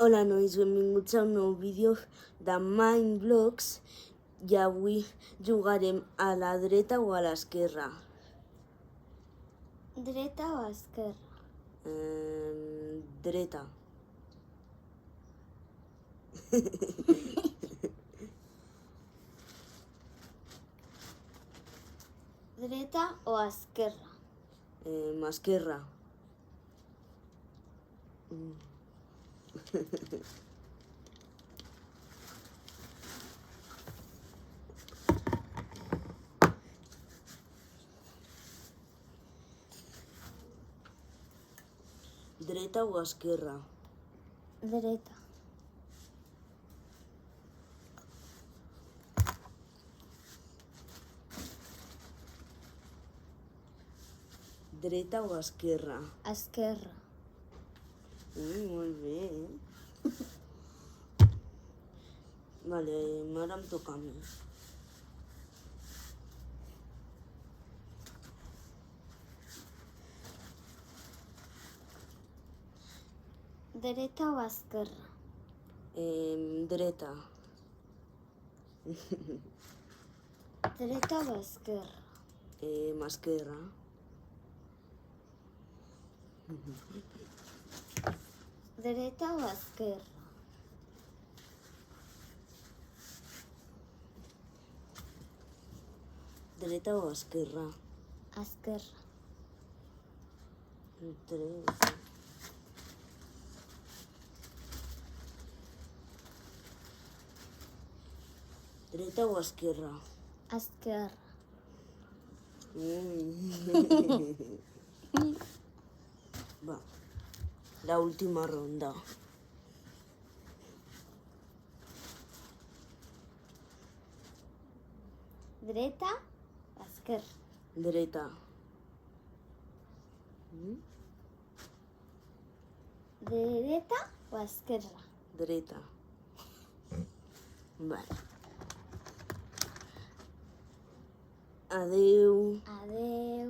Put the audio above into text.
Hola nois, benvinguts a un nou vídeo de Mindblocks i avui jugarem a la dreta o a l'esquerra. Dreta o esquerra? Dreta. Dreta o esquerra? Esquerra. Dreta o esquerra? Dreta. Dreta o esquerra? Esquerra. Molt bé. Vale, ara em toca a mi. Dreta o esquerra? Dreta. Dreta o esquerra? Esquerra. Dreta o esquerra? Dreta o esquerra? Esquerra. Dreta. Dreta o esquerra? Esquerra. Va, la última ronda. Dreta o esquerra? Dreta. Dreta o esquerra? Dreta. Vale. Adeu. Adeu.